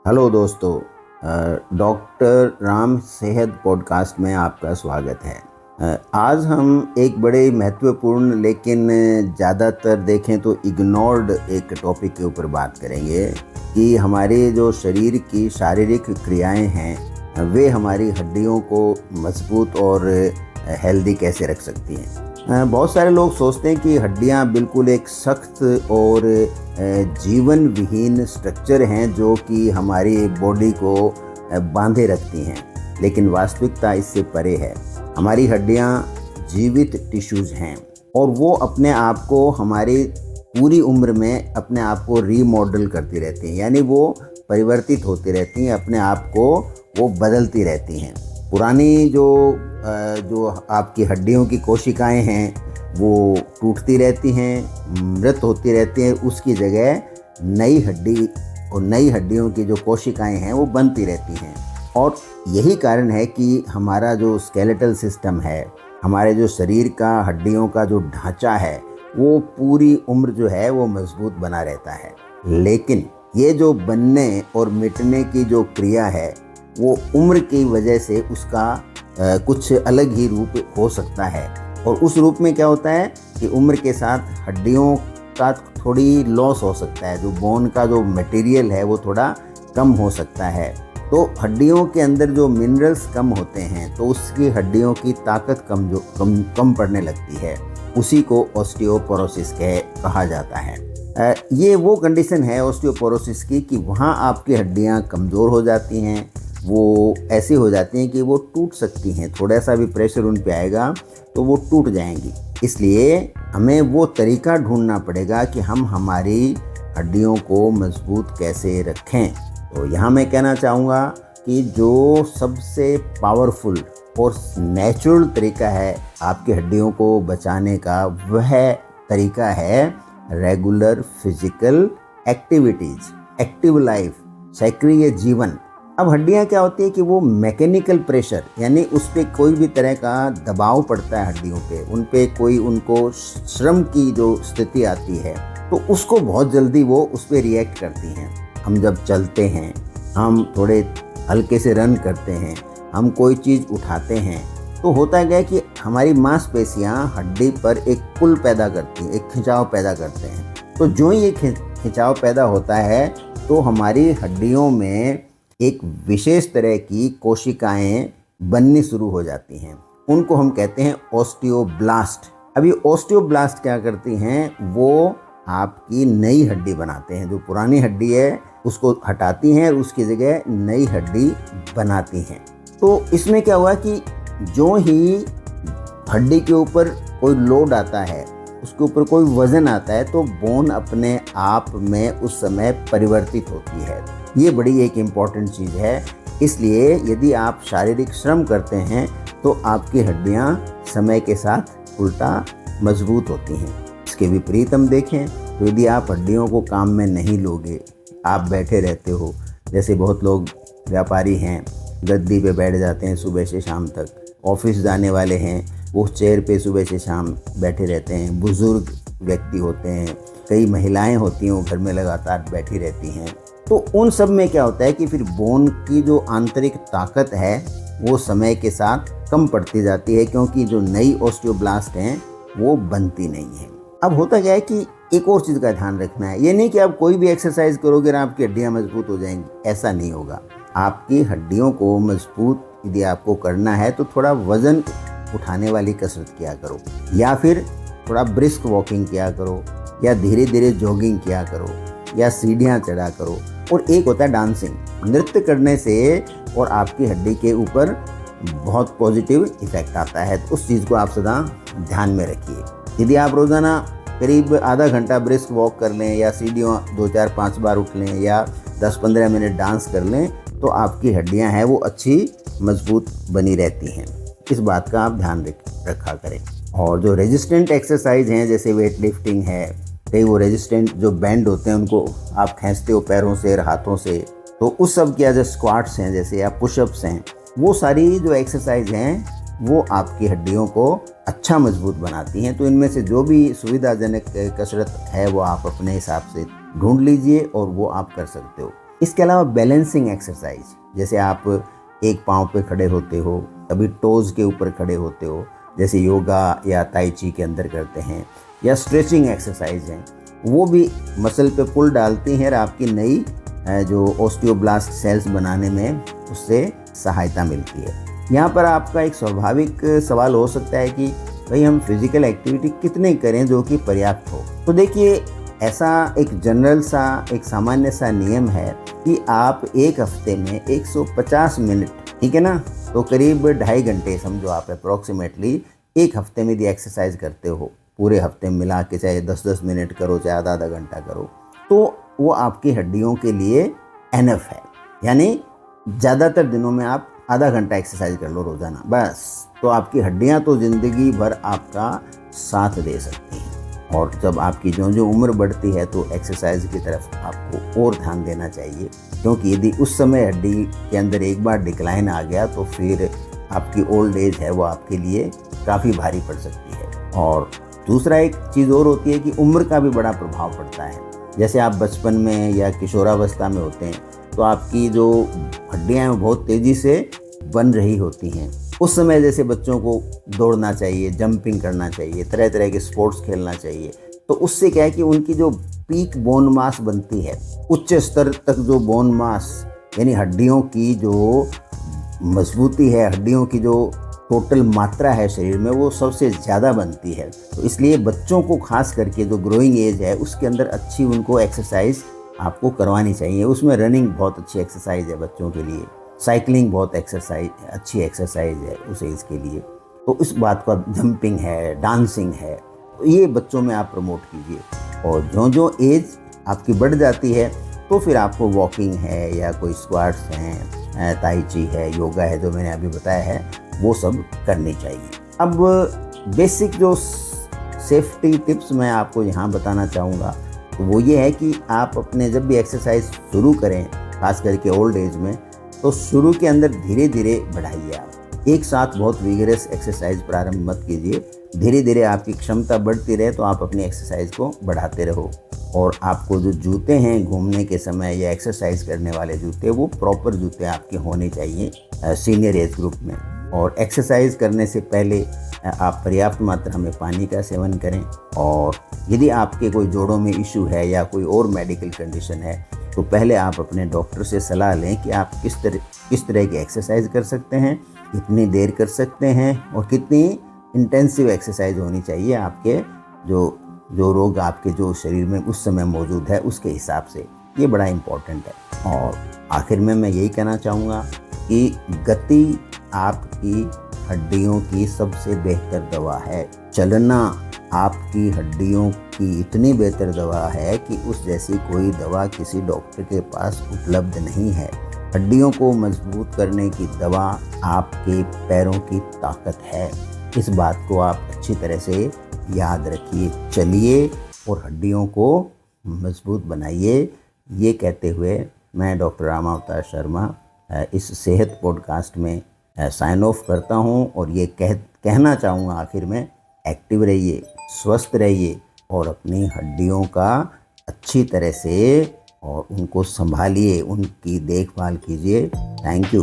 Hello दोस्तों, doctor Ram सेहत podcast में आपका स्वागत है। आज हम एक बड़े महत्वपूर्ण लेकिन ज़्यादातर देखें तो इग्नोर्ड एक टॉपिक के ऊपर बात करेंगे कि हमारे जो शरीर की शारीरिक क्रियाएं हैं वे हमारी हड्डियों को मजबूत और हेल्दी कैसे रख सकती हैं। बहुत सारे लोग सोचते हैं कि हड्डियां बिल्कुल एक सख्त और जीवन विहीन स्ट्रक्चर हैं जो कि हमारी बॉडी को बांधे रखती हैं, लेकिन वास्तविकता इससे परे है। हमारी हड्डियां जीवित टिश्यूज हैं और वो अपने आप को हमारी पूरी उम्र में अपने आप को रीमॉडल करती रहती हैं, यानी वो परिवर्तित होती रहती हैं, अपने आप को वो बदलती रहती हैं। पुरानी जो आपकी हड्डियों की कोशिकाएं हैं वो टूटती रहती हैं, मृत होती रहती हैं, उसकी जगह नई हड्डी और नई हड्डियों की जो कोशिकाएं हैं वो बनती रहती हैं। और यही कारण है कि हमारा जो स्केलेटल सिस्टम है, हमारे जो शरीर का हड्डियों का जो ढांचा है वो पूरी उम्र जो है वो मजबूत बना रहता है। लेकिन ये जो बनने और मिटने की जो क्रिया है वो उम्र की वजह से उसका कुछ अलग ही रूप हो सकता है। और उस रूप में क्या होता है कि उम्र के साथ हड्डियों का थोड़ी लॉस हो सकता है, जो बोन का जो मटेरियल है वो थोड़ा कम हो सकता है। तो हड्डियों के अंदर जो मिनरल्स कम होते हैं तो उसकी हड्डियों की ताकत कम पड़ने लगती है। उसी को ऑस्टियोपोरोसिस कहा जाता है। ये वो कंडीशन है ऑस्टियोपोरोसिस की कि वहाँ आपकी हड्डियाँ कमज़ोर हो जाती हैं, वो ऐसी हो जाती हैं कि वो टूट सकती हैं। थोड़ा सा भी प्रेशर उन पे आएगा तो वो टूट जाएंगी। इसलिए हमें वो तरीका ढूंढना पड़ेगा कि हम हमारी हड्डियों को मजबूत कैसे रखें। तो यहाँ मैं कहना चाहूँगा कि जो सबसे पावरफुल और नेचुरल तरीका है आपकी हड्डियों को बचाने का, वह तरीका है regular physical activities, active life, सक्रिय जीवन। अब हड्डियां क्या होती है कि वो मैकेनिकल प्रेशर, यानी उस पर कोई भी तरह का दबाव पड़ता है हड्डियों पे, उन पे कोई उनको श्रम की जो स्थिति आती है तो उसको बहुत जल्दी वो उस पर रिएक्ट करती हैं। हम जब चलते हैं, हम थोड़े हल्के से रन करते हैं, हम कोई चीज़ उठाते हैं तो होता है कि हमारी मांसपेशियां हड्डी पर एक पुल पैदा करती हैं, एक खिंचाव पैदा करते हैं। तो जो ये खिंचाव पैदा होता है तो हमारी हड्डियों में एक विशेष तरह की कोशिकाएं बननी शुरू हो जाती हैं। उनको हम कहते हैं ऑस्टियोब्लास्ट। अब ये ऑस्टियोब्लास्ट क्या करती हैं, वो आपकी नई हड्डी बनाते हैं। जो पुरानी हड्डी है उसको हटाती हैं और उसकी जगह नई हड्डी बनाती हैं। तो इसमें क्या हुआ कि जो ही हड्डी के ऊपर कोई लोड आता है, उसके ऊपर कोई वजन आता है तो बोन अपने आप में उस समय परिवर्तित होती है। ये बड़ी एक इम्पॉर्टेंट चीज़ है। इसलिए यदि आप शारीरिक श्रम करते हैं तो आपकी हड्डियां समय के साथ उल्टा मजबूत होती हैं। इसके विपरीत हम देखें तो यदि आप हड्डियों को काम में नहीं लोगे, आप बैठे रहते हो, जैसे बहुत लोग व्यापारी हैं गद्दी पे बैठ जाते हैं सुबह से शाम तक, ऑफिस जाने वाले हैं वो चेयर पे सुबह से शाम बैठे रहते हैं, बुज़ुर्ग व्यक्ति होते हैं, कई महिलाएं होती हैं वो घर में लगातार बैठी रहती हैं। तो उन सब में क्या होता है कि फिर बोन की जो आंतरिक ताकत है वो समय के साथ कम पड़ती जाती है, क्योंकि जो नई ऑस्टियोब्लास्ट हैं वो बनती नहीं है। अब होता क्या है कि एक और चीज़ का ध्यान रखना है, ये नहीं कि आप कोई भी एक्सरसाइज करोगे ना आपकी हड्डियाँ मजबूत हो जाएंगी, ऐसा नहीं होगा। आपकी हड्डियों को मजबूत यदि आपको करना है तो थोड़ा वजन उठाने वाली कसरत किया करो, या फिर थोड़ा ब्रिस्क वॉकिंग किया करो, या धीरे धीरे जॉगिंग किया करो, या सीढ़ियाँ चढ़ा करो। और एक होता है डांसिंग, नृत्य करने से और आपकी हड्डी के ऊपर बहुत पॉजिटिव इफेक्ट आता है। तो उस चीज़ को आप सदा ध्यान में रखिए। यदि आप रोज़ाना करीब आधा घंटा ब्रिस्क वॉक कर लें, या सीढ़ियों 2-4-5 बार उठ लें, या 10-15 मिनट डांस कर लें तो आपकी हड्डियां हैं वो अच्छी मजबूत बनी रहती हैं। इस बात का आप ध्यान रखा करें। और जो रेजिस्टेंट एक्सरसाइज हैं जैसे वेट लिफ्टिंग है, कई वो रेजिस्टेंट जो बैंड होते हैं उनको आप खींचते हो पैरों से और हाथों से, तो उस सब की जो स्क्वाट्स हैं जैसे, या पुशअप्स हैं, वो सारी जो एक्सरसाइज हैं वो आपकी हड्डियों को अच्छा मजबूत बनाती हैं। तो इनमें से जो भी सुविधाजनक कसरत है वो आप अपने हिसाब से ढूंढ लीजिए और वो आप कर सकते हो। इसके अलावा बैलेंसिंग एक्सरसाइज, जैसे आप एक पाँव पे खड़े होते हो, कभी टोज़ के ऊपर खड़े होते हो, जैसे योगा या ताई ची के अंदर करते हैं, या स्ट्रेचिंग एक्सरसाइज हैं, वो भी मसल पे पुल डालती हैं और आपकी नई जो ऑस्टियोब्लास्ट सेल्स बनाने में उससे सहायता मिलती है। यहाँ पर आपका एक स्वाभाविक सवाल हो सकता है कि भाई हम फिजिकल एक्टिविटी कितने करें जो कि पर्याप्त हो। तो देखिए, ऐसा एक जनरल सा एक सामान्य सा नियम है कि आप एक हफ्ते में 150 मिनट, ठीक है ना, तो करीब 2.5 घंटे समझो आप अप्रॉक्सीमेटली एक हफ्ते में यदि एक्सरसाइज करते हो, पूरे हफ्ते में मिला के चाहे 10-10 मिनट करो चाहे आधा घंटा करो, तो वो आपकी हड्डियों के लिए एनफ है। यानी ज़्यादातर दिनों में आप आधा घंटा एक्सरसाइज कर लो रोज़ाना, बस, तो आपकी हड्डियां तो ज़िंदगी भर आपका साथ दे सकती हैं। और जब आपकी जो उम्र बढ़ती है तो एक्सरसाइज की तरफ आपको और ध्यान देना चाहिए, क्योंकि यदि उस समय हड्डी के अंदर एक बार डिक्लाइन आ गया तो फिर आपकी ओल्ड एज है वो आपके लिए काफ़ी भारी पड़ सकती है। और दूसरा एक चीज़ और होती है कि उम्र का भी बड़ा प्रभाव पड़ता है। जैसे आप बचपन में या किशोरावस्था में होते हैं तो आपकी जो हड्डियाँ हैं बहुत तेज़ी से बन रही होती हैं। उस समय जैसे बच्चों को दौड़ना चाहिए, जंपिंग करना चाहिए, तरह तरह के स्पोर्ट्स खेलना चाहिए, तो उससे क्या है कि उनकी जो पीक बोन मास बनती है, उच्च स्तर तक जो बोन मास यानी हड्डियों की जो मजबूती है, हड्डियों की जो टोटल मात्रा है शरीर में, वो सबसे ज़्यादा बनती है। तो इसलिए बच्चों को खास करके जो ग्रोइंग एज है उसके अंदर अच्छी उनको एक्सरसाइज आपको करवानी चाहिए। उसमें रनिंग बहुत अच्छी एक्सरसाइज है बच्चों के लिए, साइकिलिंग बहुत अच्छी एक्सरसाइज है उस एज के लिए। तो इस बात का, जंपिंग है, डांसिंग है, तो ये बच्चों में आप प्रमोट कीजिए। और जो एज आपकी बढ़ जाती है तो फिर आपको वॉकिंग है या कोई स्क्वाट्स हैं, ताई ची है, योगा है, जो मैंने अभी बताया है, वो सब करनी चाहिए। अब बेसिक जो सेफ्टी टिप्स मैं आपको यहाँ बताना चाहूँगा तो वो ये है कि आप अपने जब भी एक्सरसाइज शुरू करें, खास करके ओल्ड एज में, तो शुरू के अंदर धीरे धीरे बढ़ाइए। आप एक साथ बहुत विगरस एक्सरसाइज प्रारंभ मत कीजिए, धीरे धीरे आपकी क्षमता बढ़ती रहे तो आप अपनी एक्सरसाइज को बढ़ाते रहो। और आपको जो जूते हैं घूमने के समय या एक्सरसाइज करने वाले जूते, वो प्रॉपर जूते आपके होने चाहिए सीनियर एज ग्रुप में। और एक्सरसाइज करने से पहले आप पर्याप्त मात्रा में पानी का सेवन करें। और यदि आपके कोई जोड़ों में इशू है या कोई और मेडिकल कंडीशन है तो पहले आप अपने डॉक्टर से सलाह लें कि आप किस तरह की एक्सरसाइज कर सकते हैं, कितनी देर कर सकते हैं और कितनी इंटेंसिव एक्सरसाइज होनी चाहिए आपके जो रोग आपके जो शरीर में उस समय मौजूद है उसके हिसाब से। ये बड़ा इम्पोर्टेंट है। और आखिर में मैं यही कहना चाहूँगा कि गति आपकी हड्डियों की सबसे बेहतर दवा है। चलना आपकी हड्डियों की इतनी बेहतर दवा है कि उस जैसी कोई दवा किसी डॉक्टर के पास उपलब्ध नहीं है। हड्डियों को मजबूत करने की दवा आपके पैरों की ताकत है। इस बात को आप अच्छी तरह से याद रखिए, चलिए और हड्डियों को मजबूत बनाइए। ये कहते हुए मैं डॉक्टर रामावतार शर्मा इस सेहत पॉडकास्ट में साइन ऑफ करता हूँ और ये कहना चाहूँगा आखिर में, एक्टिव रहिए, स्वस्थ रहिए और अपनी हड्डियों का अच्छी तरह से और उनको संभालिए, उनकी देखभाल कीजिए। Thank you.